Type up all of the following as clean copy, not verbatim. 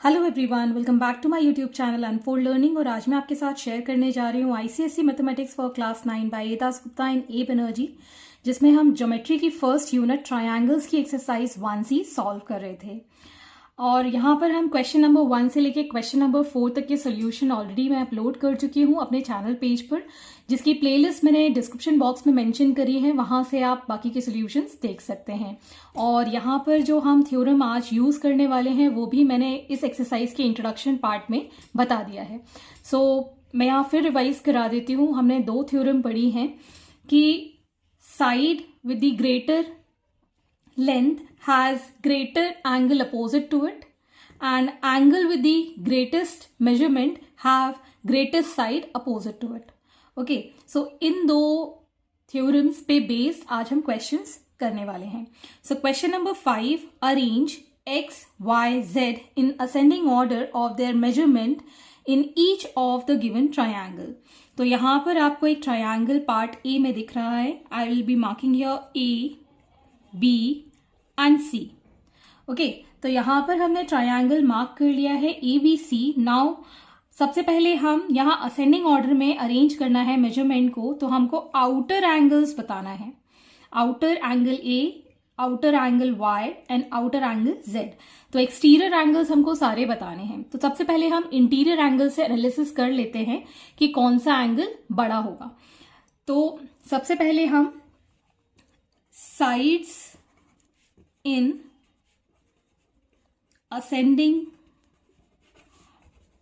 Hello everyone, welcome back to my YouTube channel Unfold Learning. और आज मैं आपके साथ शेयर करने जा रही हूँ ICSE mathematics for class 9 by A Das Gupta and A Banerjee, जिसमें हम ज्योमेट्री की फर्स्ट यूनिट ट्रायंगल्स की एक्सरसाइज 1C सॉल्व कर रहे थे। और यहाँ पर हम क्वेश्चन नंबर 1 से लेके क्वेश्चन नंबर 4 तक के सोल्यूशन ऑलरेडी मैं अपलोड कर चुकी हूँ अपने चैनल पेज पर, जिसकी प्लेलिस्ट मैंने डिस्क्रिप्शन बॉक्स में मेंशन करी है। वहाँ से आप बाकी के सोल्यूशंस देख सकते हैं। और यहाँ पर जो हम थ्योरम आज यूज़ करने वाले हैं वो भी मैंने इस एक्सरसाइज के इंट्रोडक्शन पार्ट में बता दिया है। मैं यहाँ फिर रिवाइज करा देती हूँ। हमने 2 थ्योरम पढ़ी हैं कि side with the greater length has greater angle opposite to it and angle with the greatest measurement have greatest side opposite to it. Okay, so in 2 theorems पे based आज हम questions करने वाले हैं। So question number 5, arrange x, y, z in ascending order of their measurement in each of the given triangle. तो यहाँ पर आपको एक triangle part A में दिख रहा है। I will be marking here A, B and C। Okay, तो यहाँ पर हमने ट्रायंगल मार्क कर लिया है ABC। नाउ सबसे पहले हम यहाँ असेंडिंग ऑर्डर में अरेंज करना है मेजरमेंट को, तो हमको आउटर एंगल्स बताना है। Outer angle A, outer angle Y and outer angle Z। तो एक्सटीरियर एंगल्स हमको सारे बताने हैं। तो सबसे पहले हम इंटीरियर एंगल से एनालिसिस कर लेते हैं कि कौन सा एंगल बड़ा होगा। तो सबसे पहले हम sides in ascending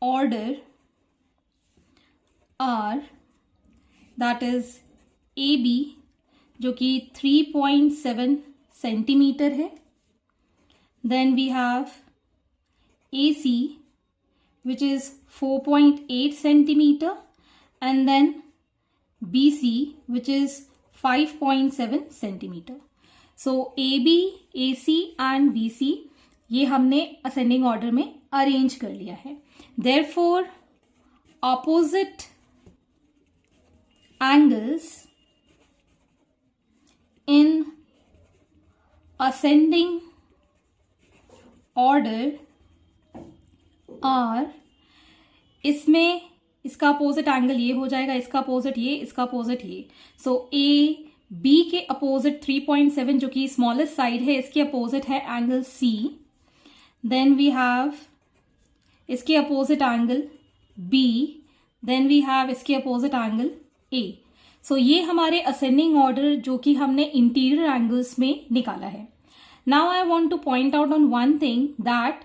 order are, that is AB जो कि 3.7 सेंटीमीटर है। Then we have AC which is 4.8 centimetre and then BC which is 5.7 centimetre. So AB, AC and BC ये हमने असेंडिंग ऑर्डर में अरेंज कर लिया है। Therefore opposite angles in ascending order are, इसमें इसका अपोजिट एंगल ये हो जाएगा, इसका अपोजिट ये, इसका अपोजिट ये। सो A B के अपोजिट 3.7 जो कि स्मॉलेस्ट साइड है, इसके अपोजिट है angle C। Then we have इसके opposite angle B। Then we have इसके अपोजिट एंगल A। सो ये हमारे असेंडिंग ऑर्डर जो कि हमने इंटीरियर एंगल्स में निकाला है। Now I want two point out on one thing that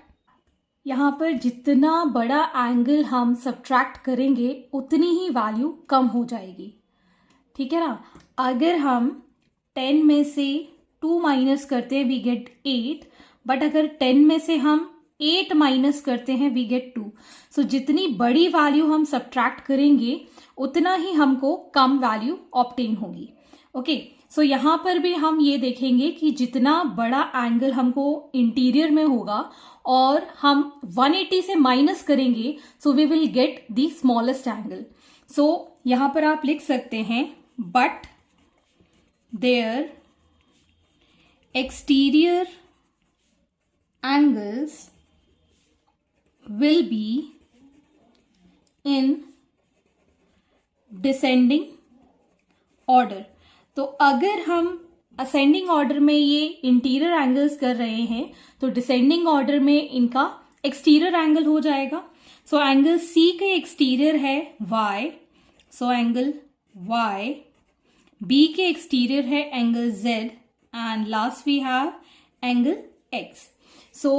यहाँ पर जितना बड़ा एंगल हम सब्ट्रैक्ट करेंगे उतनी ही वैल्यू कम हो जाएगी। ठीक है ना। अगर हम 10 में से 2 माइनस करते हैं वी गेट 8, बट अगर 10 में से हम 8 माइनस करते हैं वी गेट 2। सो जितनी बड़ी वैल्यू हम सब्ट्रैक्ट करेंगे उतना ही हमको कम वैल्यू ऑब्टेन होगी। ओके, सो यहाँ पर भी हम ये देखेंगे कि जितना बड़ा एंगल हमको इंटीरियर में होगा और हम 180 से माइनस करेंगे so we will get the smallest angle. So यहाँ पर आप लिख सकते हैं but their exterior angles will be in descending order। तो अगर हम असेंडिंग ऑर्डर में ये इंटीरियर एंगल्स कर रहे हैं तो डिसेंडिंग ऑर्डर में इनका एक्सटीरियर एंगल हो जाएगा। सो एंगल C के एक्सटीरियर है Y, so angle Y। B के एक्सटीरियर है angle Z and last we have angle X। So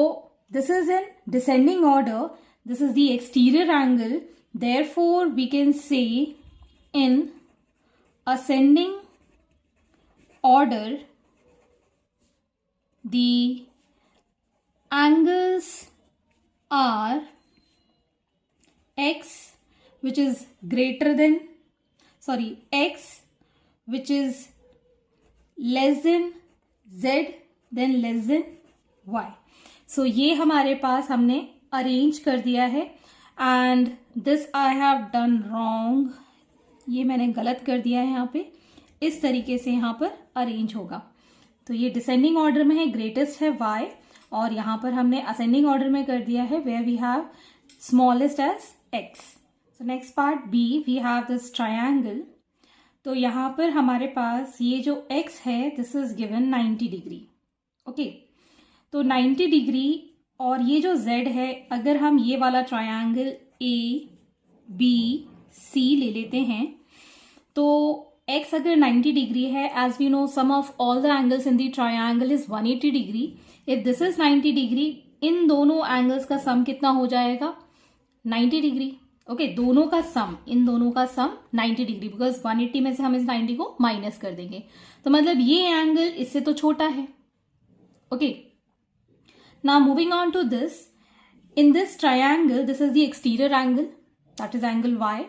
this is in descending order, this is the exterior angle. Therefore we can say in ascending order the angles are X which is greater than X which is less than Z then less than Y। सो ये हमारे पास हमने arrange कर दिया है। And this I have done wrong, ये मैंने गलत कर दिया है। यहाँ पे इस तरीके से यहाँ पर अरेंज होगा। तो ये डिसेंडिंग ऑर्डर में है, ग्रेटेस्ट है Y और यहाँ पर हमने असेंडिंग ऑर्डर में कर दिया है, where we have smallest as x. So next part B, we have this triangle. तो यहाँ पर हमारे पास ये जो x है this is given 90 degree. Okay, तो 90 डिग्री और ये जो z है, अगर हम ये वाला ट्रायंगल A B C ले लेते हैं तो x अगर 90 डिग्री है, as we know sum of all the angles in the triangle is 180 degree. If this is 90 degree, इन दोनों एंगल्स का सम कितना हो जाएगा? 90 डिग्री. ओके, दोनों का सम, इन दोनों का सम 90 डिग्री, बिकॉज 180 में से हम इस 90 को माइनस कर देंगे. तो मतलब ये एंगल इससे तो छोटा है. Okay, now moving on to this, in this triangle this is the exterior angle, that is angle y,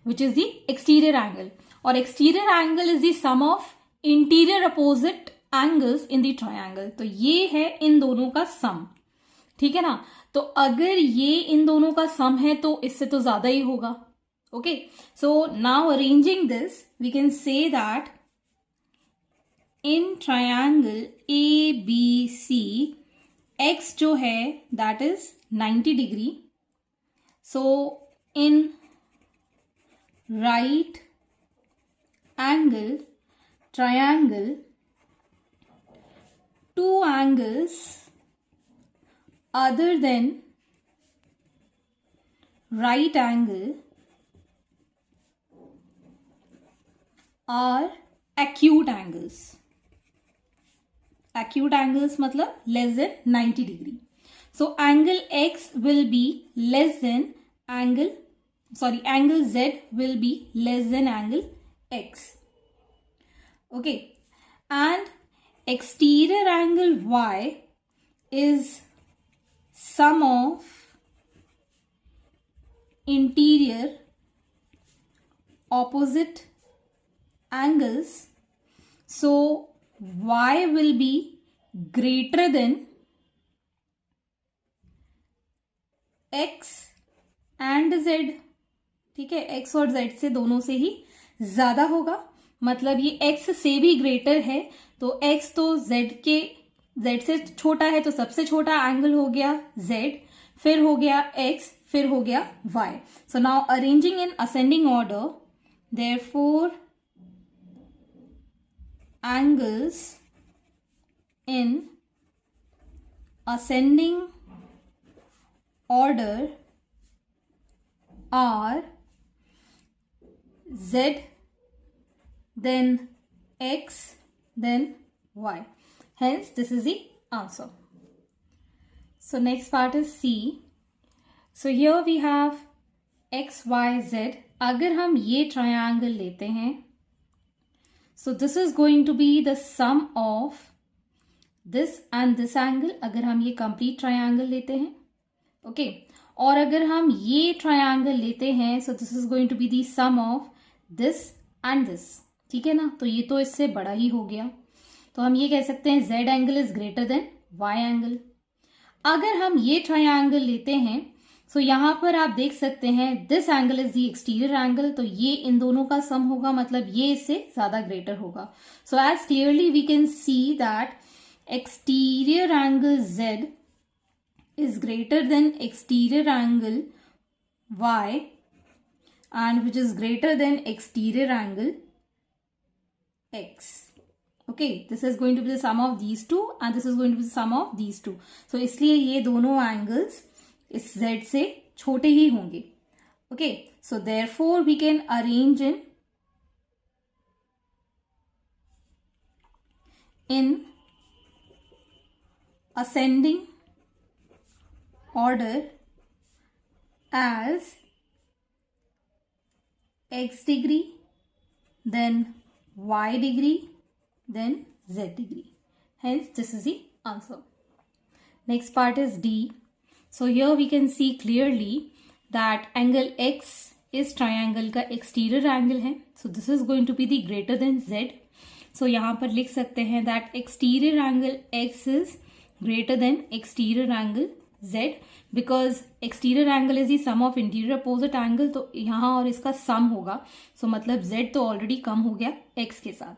which is the exterior angle, और exterior angle is the sum of interior opposite angles in the triangle. तो ये है इन दोनों का सम, ठीक है ना. तो अगर ये इन दोनों का सम है तो इससे तो ज्यादा ही होगा. Okay, so now arranging this we can say that in triangle A B C x जो है that is 90 degree. So in right angle triangle, two angles other than right angle are acute angles. Acute angles मतलब less than 90 degree. So angle x will be less than angle z will be less than angle x. Okay, and exterior angle y is sum of interior opposite angles. So y will be greater than x and z. ठीक है, x और z से दोनों से ही ज्यादा होगा. मतलब ये x से भी ग्रेटर है, तो x तो z से छोटा है, तो सबसे छोटा एंगल हो गया z, फिर हो गया x, फिर हो गया y. So now arranging in ascending order, therefore angles in ascending order are Z, then X, then Y. Hence, this is the answer. So, next part is C. So, here we have X, Y, Z. अगर हम ये triangle लेते हैं, so this is going to be the sum of this and this angle. अगर हम ये complete triangle लेते हैं, okay. और अगर हम ये triangle लेते हैं, so this is going to be the sum of this and this. ठीक है ना, तो ये तो इससे बड़ा ही हो गया, तो हम ये कह सकते हैं Z angle is greater than Y angle. अगर हम ये triangle लेते हैं, सो यहाँ पर आप देख सकते हैं this angle is the exterior angle, तो ये इन दोनों का सम होगा, मतलब ये इससे ज्यादा ग्रेटर होगा. So as clearly we can see that exterior angle Z is greater than exterior angle Y and which is greater than exterior angle X. Okay, this is going to be the sum of these two and this is going to be the sum of these two. So इसलिए ये दोनों angles इस Z से छोटे ही होंगे. Okay, so therefore we can arrange in ascending order as X degree, then Y degree, then Z degree. Hence, this is the answer. Next part is D. So here we can see clearly that angle X is triangle का exterior angle है. So this is going to be the greater than Z. So यहाँ पर लिख सकते हैं that exterior angle X is greater than exterior angle Z because exterior angle is the sum of interior opposite angle. तो यहाँ और इसका sum होगा. So मतलब Z तो already कम हो गया X के साथ.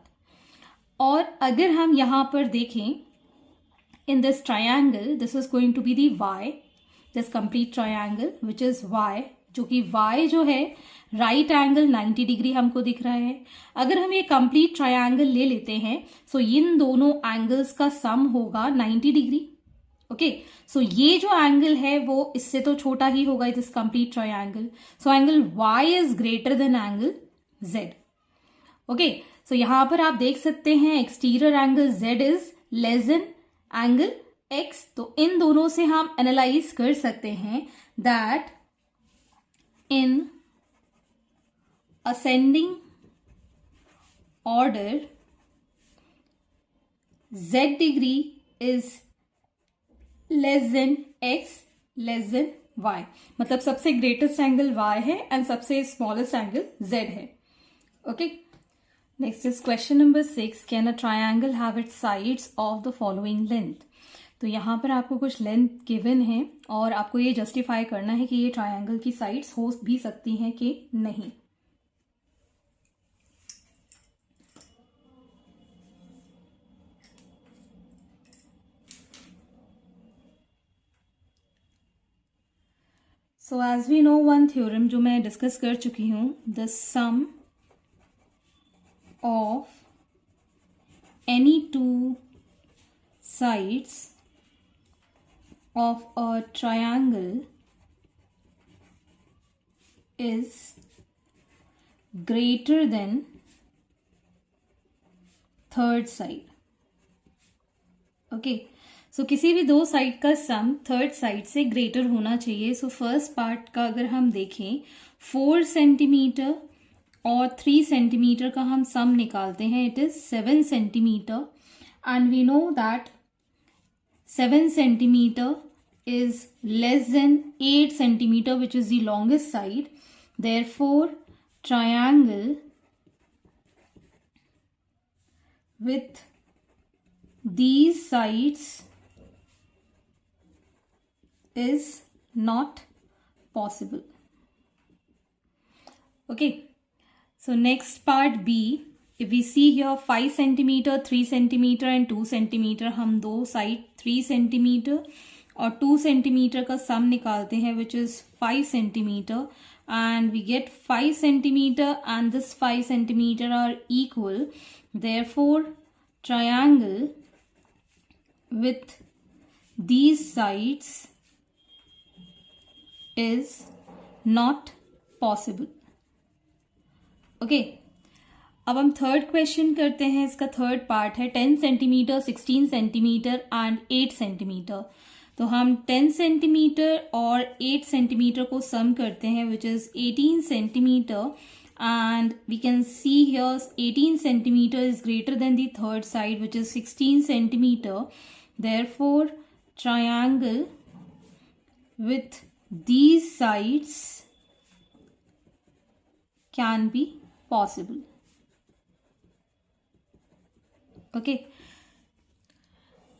और अगर हम यहाँ पर देखें in this triangle, this is going to be the y, this complete triangle which is y, जो कि y जो है राइट एंगल 90 डिग्री हमको दिख रहा है. अगर हम ये कंप्लीट ट्रायंगल ले लेते हैं सो इन दोनों एंगल्स का सम होगा 90 डिग्री. ओके, सो ये जो एंगल है वो इससे तो छोटा ही होगा this complete triangle. So angle y is greater than angle z. Okay, so यहां पर आप देख सकते हैं exterior angle z is less than angle x. तो इन दोनों से हम एनालाइज कर सकते हैं that in ascending order z degree is less than x less than y. मतलब सबसे ग्रेटेस्ट एंगल y है एंड सबसे स्मॉलेस्ट एंगल z है. Okay, next is question number 6. Can a triangle have it's sides of the following length. तो यहाँ पर आपको कुछ लेंथ गिवन है और आपको ये जस्टिफाई करना है कि ये ट्रायंगल की साइड्स हो भी सकती हैं कि नहीं. So as we know one theorem जो मैं डिस्कस कर चुकी हूं, the sum of any two sides of a triangle is greater than third side. Okay, so किसी भी दो साइड का सम थर्ड साइड से ग्रेटर होना चाहिए. सो फर्स्ट पार्ट का अगर हम देखें 4 सेंटीमीटर और 3 सेंटीमीटर का हम सम निकालते हैं, it is 7 centimetre and we know that 7 centimetre is less than 8 centimetre which is the longest side. Therefore triangle with these sides is not possible. Okay, so next part B, if we see here 5 centimeter, 3 centimeter and 2 centimeter, हम दो side 3 centimeter और 2 centimeter का सम निकालते हैं which is 5 centimeter and we get 5 centimeter and this 5 centimeter are equal. Therefore triangle with these sides is not possible. Okay, अब हम third question करते हैं. इसका थर्ड पार्ट है 10 सेंटीमीटर, 16 सेंटीमीटर एंड 8 सेंटीमीटर. तो हम 10 सेंटीमीटर और 8 सेंटीमीटर को सम करते हैं which is 18 centimetre and we can see here 18 centimeter is greater than the third side which is 16 centimeter. Therefore triangle with these sides can be possible. Okay,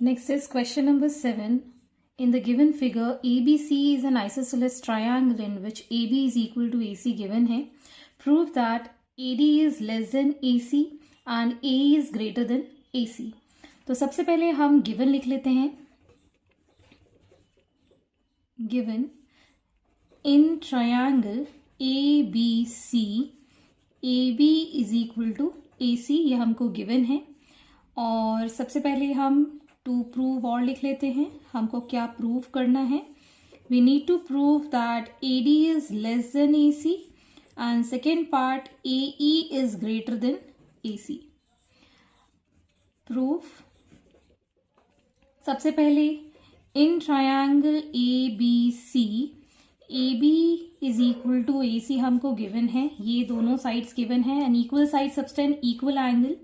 next is question number 7. In the given figure ABC is an isosceles triangle in which AB is equal to AC given है. Prove that AD is less than AC and AE is greater than AC. तो सबसे पहले हम given लिख लेते हैं. Given in triangle ABC AB is equal to AC, ये हमको गिवन है. और सबसे पहले हम टू प्रूव और लिख लेते हैं. हमको क्या प्रूव करना है? We need to prove that AD is less than AC and second part AE is greater than AC. Proof. सबसे पहले in triangle ABC AB is equal to AC हमको गिवन है. ये दोनों साइड्स गिवन है and equal sides subtend equal angle.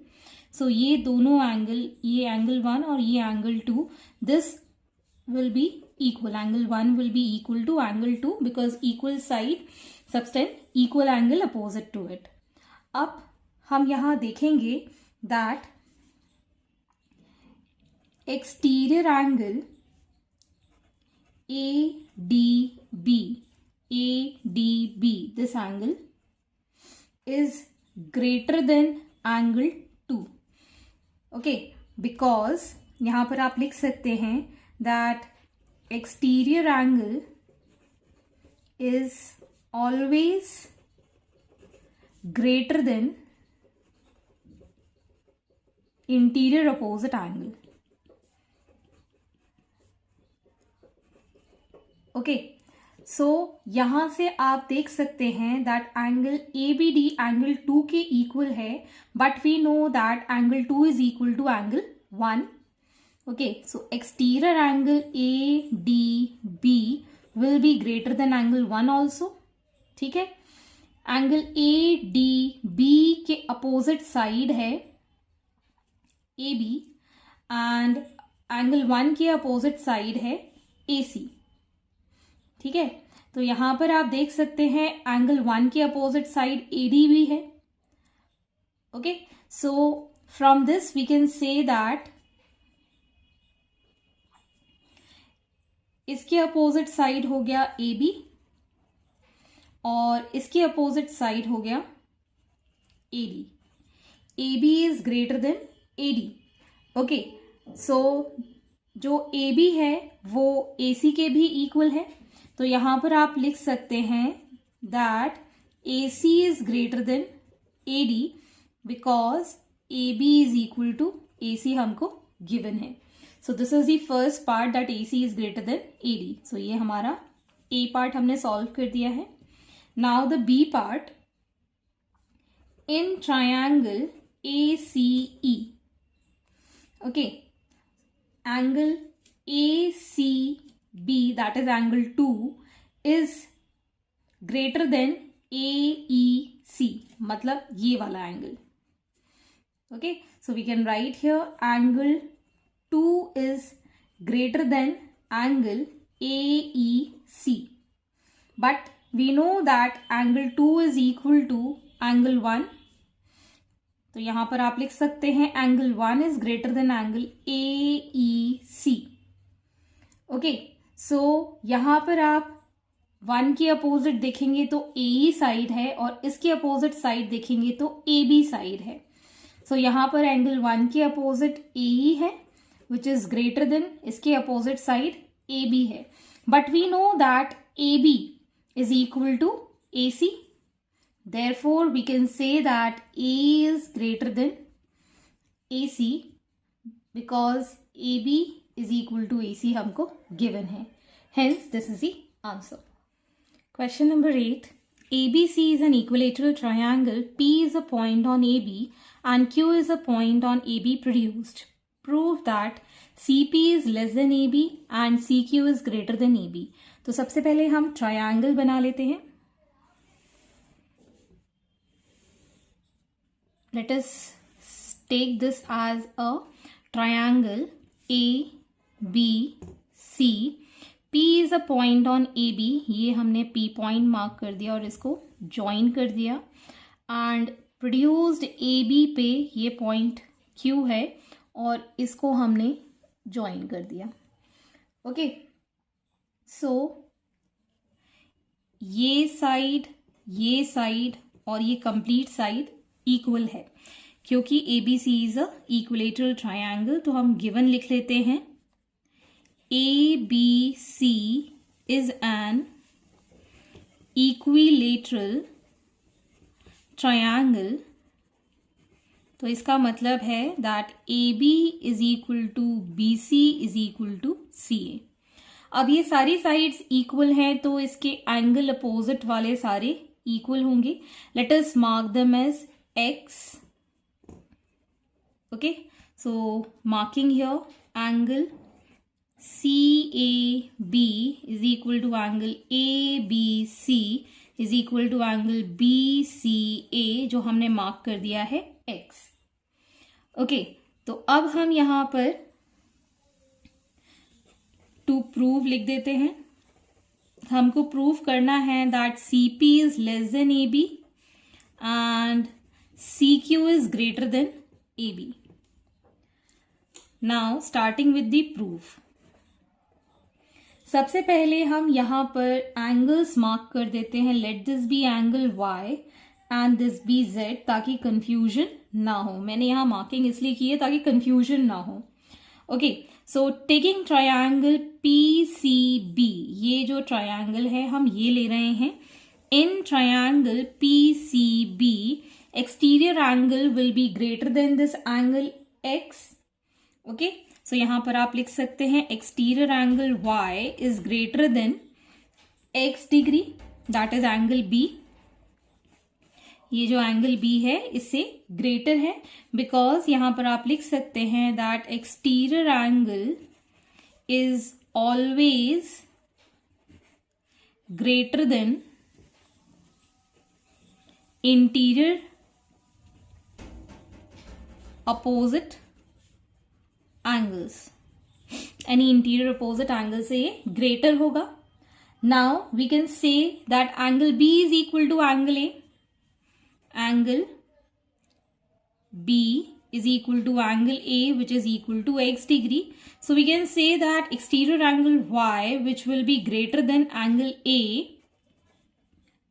So ये दोनों angle, ये एंगल 1 और ये angle 2, this will be equal. Angle 1 will be equal to angle 2 because equal side subtend equal angle opposite to it. अब हम यहां देखेंगे that exterior angle ADB, this angle is greater than angle 2. Okay, because यहां पर आप लिख सकते हैं that exterior angle is always greater than interior opposite angle. Okay, so यहां से आप देख सकते हैं दैट एंगल ABD एंगल 2 के इक्वल है, but we know that angle 2 is equal to angle 1। Okay, so exterior angle ADB will be greater than angle 1 also. ठीक है, एंगल ADB के अपोजिट साइड है AB एंड एंगल 1 के opposite side है AC। ठीक है, तो यहां पर आप देख सकते हैं एंगल 1 के अपोजिट साइड AD भी है। Okay, so from this we can say that इसके अपोजिट साइड हो गया AB और इसके अपोजिट साइड हो गया AD। AB is greater than AD। Okay, so जो AB है वो AC के भी इक्वल है, तो यहां पर आप लिख सकते हैं that AC is greater than AD because AB is equal to AC हमको गिवन है। So this is the first part that AC is greater than AD। सो ये हमारा A पार्ट हमने सॉल्व कर दिया है। Now the B part, in triangle ACE, okay, angle ACB that is angle 2 is greater than AEC, मतलब ये वाला angle. Okay, so we can write here angle 2 is greater than angle AEC, but we know that angle 2 is equal to angle 1, तो यहां पर आप लिख सकते हैं angle 1 is greater than angle AEC। Okay, so यहां पर आप 1 के अपोजिट देखेंगे तो AE साइड है और इसके अपोजिट साइड देखेंगे तो AB साइड है। सो यहां पर एंगल 1 के अपोजिट AE है विच इज ग्रेटर देन इसके अपोजिट साइड AB है, but we know that AB is equal to AC। Therefore, we can say that A is greater than AC because AB is equal to AC हमको given है. Hence, this is the answer. Question number 8. ABC is an equilateral triangle. P is a point on AB and Q is a point on AB produced. Prove that CP is less than AB and CQ is greater than AB. तो सबसे पहले हम triangle बना लेते हैं. Let us take this as a triangle ABC. P is a point on AB. ये हमने P point mark कर दिया और इसको join कर दिया. And produced AB पे ये point Q है और इसको हमने join कर दिया. Okay. So ये साइड और ये complete साइड इक्वल है क्योंकि ABC is a equilateral triangle. तो हम गिवन लिख लेते हैं ABC is an equilateral triangle. तो इसका मतलब है that AB is equal to BC is equal to CA. अब ये सारी साइड्स इक्वल हैं तो इसके एंगल अपोजिट वाले सारे इक्वल होंगे. Let us mark them as X. Okay, so marking here angle CAB is equal to angle ABC is equal to angle BCA जो हमने मार्क कर दिया है X. Okay, तो अब हम यहां पर to prove लिख देते हैं. हमको प्रूव करना है that CP is less than AB and CQ is greater than AB. Now starting with the proof. सबसे पहले हम यहाँ पर एंगल्स मार्क कर देते हैं. Let this be angle Y and this be Z ताकि कंफ्यूजन ना हो. मैंने यहाँ मार्किंग इसलिए की है ताकि कंफ्यूजन ना हो. Okay, so taking triangle PCB, ये जो ट्रायंगल है हम ये ले रहे हैं. In triangle PCB exterior angle will be greater than this angle X. Okay, so यहां पर आप लिख सकते हैं exterior angle Y is greater than X degree, that is angle B. ये जो एंगल B है इससे ग्रेटर है, बिकॉज यहां पर आप लिख सकते हैं that exterior angle is always greater than interior opposite angles. Any interior opposite angle से ये ग्रेटर होगा. Now we can say that angle B is equal to angle A. Angle B is equal to angle A, which is equal to X degree. So we can say that exterior angle Y, which will be greater than angle A.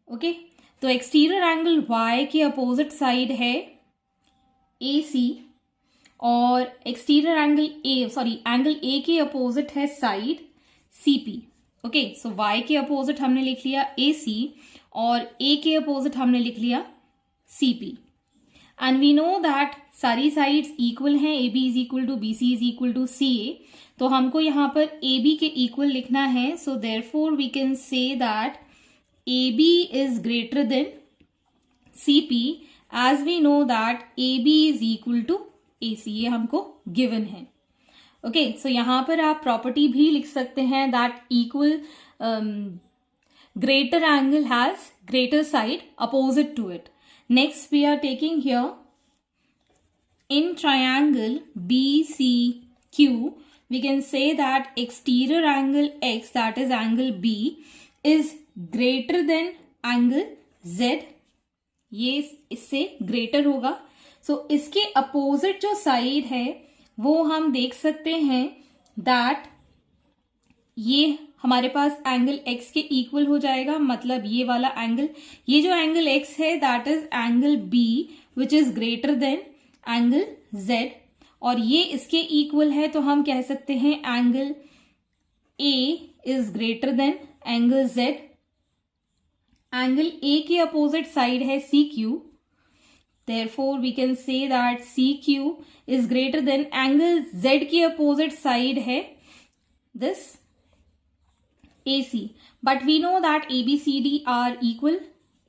Okay, तो exterior angle Y के opposite side है AC और exterior angle angle A के opposite है side CP. Okay, so Y के opposite हमने लिख लिया AC और A के opposite हमने लिख लिया CP. And we know that सारी साइड्स इक्वल हैं. AB is equal to BC is equal to CA. तो हमको यहाँ पर AB के इक्वल लिखना है. So therefore we can say that AB is greater than CP, as we know that AB is equal to AC. ये हमको given है. ओके, सो यहाँ पर आप प्रॉपर्टी भी लिख सकते हैं that equal greater angle has greater side opposite to it. Next we are taking here in triangle BCQ, we can say that exterior angle X, that is angle B, is greater than angle Z. ये इससे greater होगा. So इसके opposite जो side है वो हम देख सकते हैं that ये हमारे पास एंगल X के इक्वल हो जाएगा. मतलब ये वाला एंगल, ये जो एंगल X है that is angle B which is greater than angle Z, और ये इसके इक्वल है. तो हम कह सकते हैं angle A is greater than angle Z. Angle A के अपोजिट साइड है CQ. Therefore we can say that CQ is greater than angle Z के अपोजिट साइड है this AC. But we know that ABCD are equal.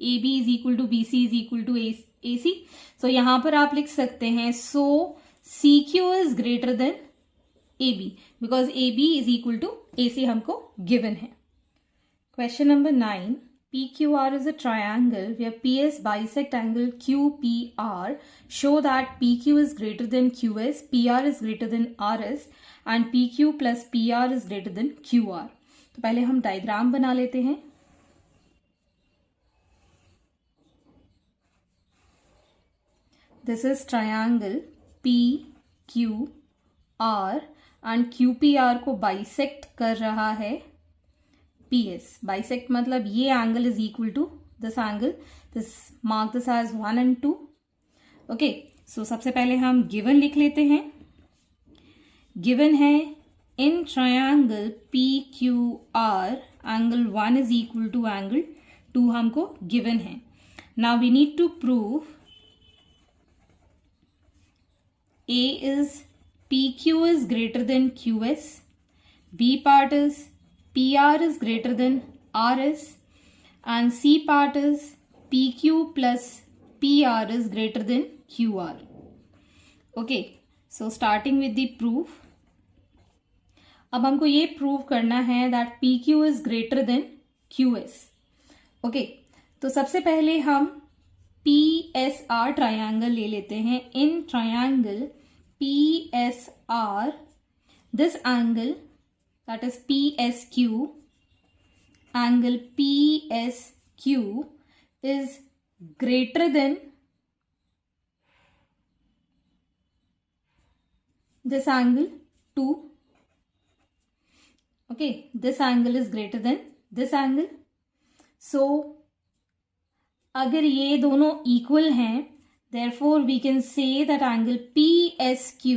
AB is equal to BC is equal to AC. So यहाँ पर आप लिख सकते हैं so CQ is greater than AB because AB is equal to AC हमको given है. Question number 9. PQR is a triangle where PS bisect angle QPR. Show that PQ is greater than QS, PR is greater than RS and PQ plus PR is greater than QR. तो पहले हम diagram बना लेते हैं. This is triangle PQR and QPR को bisect कर रहा है PS. बाइसेक्ट मतलब ये angle is equal to this angle. This mark this as 1 and 2. Okay, so सबसे पहले हम गिवन लिख लेते हैं. गिवन है in triangle PQR angle 1 is equal to angle 2 हमको given है. Now we need to prove A is PQ is greater than QS, B part is PR is greater than RS and C part is PQ plus PR is greater than QR. Okay, so starting with the proof. अब हमको ये prove करना है that PQ is greater then QS. Okay, तो सबसे पहले हम PSR triangle ले लेते हैं. In triangle PSR this angle that is PSQ, angle PSQ is greater than this angle 2. Okay, this angle is greater than this angle. So अगर ये दोनों equal हैं, therefore we can say that angle PSQ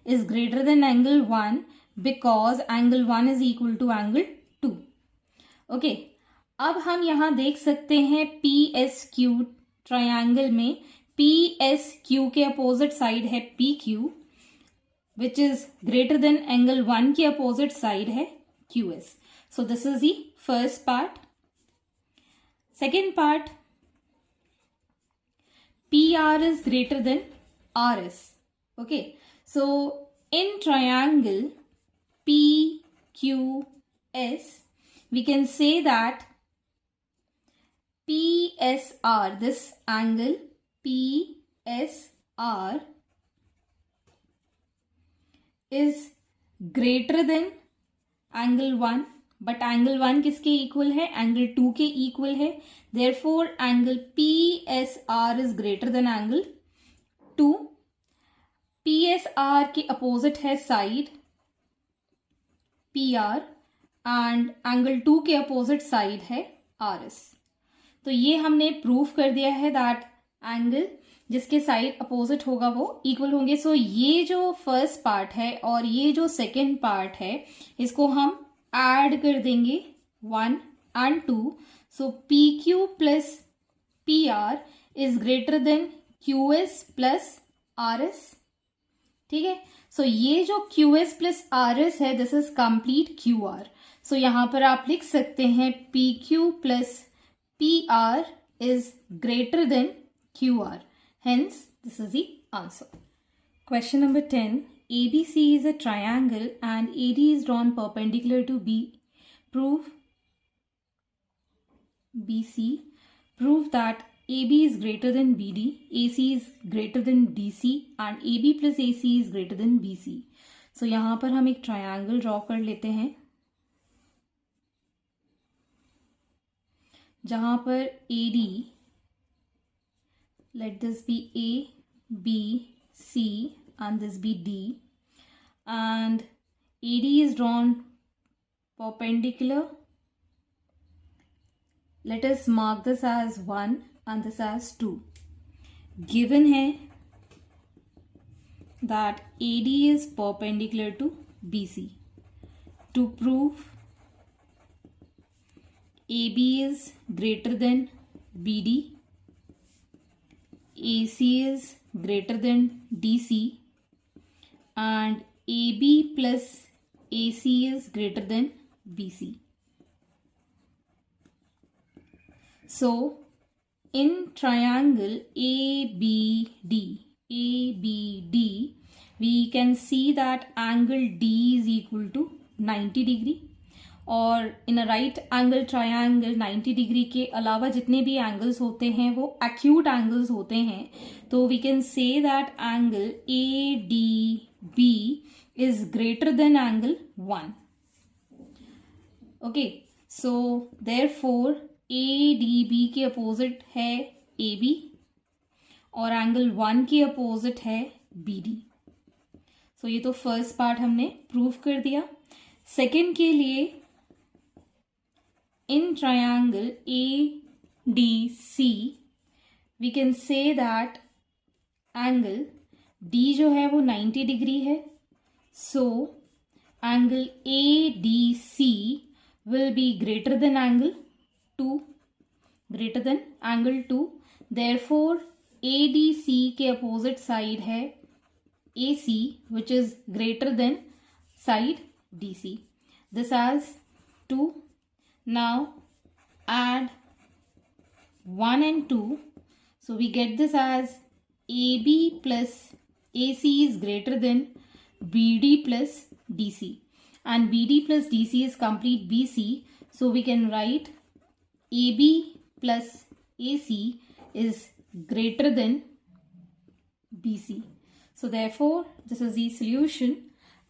is greater than angle 1 because angle 1 is equal to angle 2. Okay, अब हम यहाँ देख सकते हैं PSQ ट्रायंगल में PSQ के अपोजिट साइड है PQ which is greater than angle 1 की अपोजिट साइड है QS. So this is the first part. Second part, PR is greater than RS. Okay, so in triangle PQS, we can say that PSR, this angle PSR is greater than angle 1, but angle 1 किसके equal है? angle 2 के equal है. Therefore angle PSR is greater than angle 2. PSR के opposite है side PR and angle 2 के opposite side है RS. तो ये हमने प्रूफ कर दिया है दैट एंगल जिसके साइड अपोजिट होगा वो इक्वल होंगे. सो ये जो फर्स्ट पार्ट है और ये जो सेकेंड पार्ट है इसको हम ऐड कर देंगे 1 and 2. So PQ plus PR is greater then QS plus RS. ठीक है, सो ये जो QS प्लस RS है दिस इज कंप्लीट QR. सो यहां पर आप लिख सकते हैं PQ plus PR is greater than QR. Hence, this is the answer. Question number 10. ABC is a triangle and AD is drawn perpendicular to B. Prove BC. Prove that AB is greater than BD, AC is greater than DC and AB plus AC is greater than BC. So, यहाँ पर हम एक triangle draw कर लेते हैं जहाँ पर AD, let this be A, B, C and this be D, and AD is drawn perpendicular. Let us mark this as 1 and this as 2. Given है that AD is perpendicular to BC. To prove AB is greater than BD, AC is greater than DC and AB plus AC is greater than BC. So, in triangle ABD, we can see that angle D is equal to 90 degree. और in a right angle triangle 90 degree के अलावा जितने भी angles होते हैं वो acute angles होते हैं. तो we can say that angle ADB is greater than angle 1. Okay, so therefore ADB के अपोजिट है AB और एंगल 1 के अपोजिट है BD. सो ये तो फर्स्ट पार्ट हमने प्रूव कर दिया. सेकेंड के लिए in triangle ADC we can say that angle D जो है वो 90 डिग्री है. So angle ADC will be greater than angle 2, greater than angle 2. Therefore ADC के अपोजिट साइड है AC which is greater than side DC. This as 2. Now add 1 and 2. So we get this as AB plus AC is greater than BD plus DC. And BD plus DC is complete BC. So we can write AB plus AC is greater than BC. So therefore this is the solution.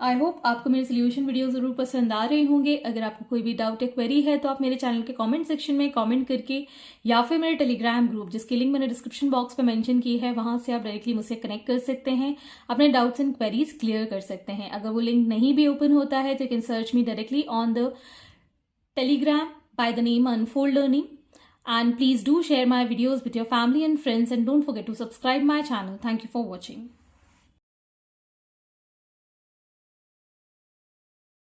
I hope आपको मेरे solution video ज़रूर पसंद आ रहे होंगे. अगर आपको कोई भी डाउट या क्वेरी है तो आप मेरे चैनल के कमेंट सेक्शन में कमेंट करके या फिर मेरे टेलीग्राम ग्रुप जिसकी लिंक मैंने डिस्क्रिप्शन बॉक्स पे मेंशन की है वहां से आप डायरेक्टली मुझसे कनेक्ट कर सकते हैं, अपने डाउट्स एंड क्वेरीज क्लियर कर सकते हैं. अगर वो लिंक नहीं भी ओपन होता है तो you can search me directly on the Telegram by the name unfold learning. And please do share my videos with your family and friends and don't forget to subscribe my channel. Thank you for watching.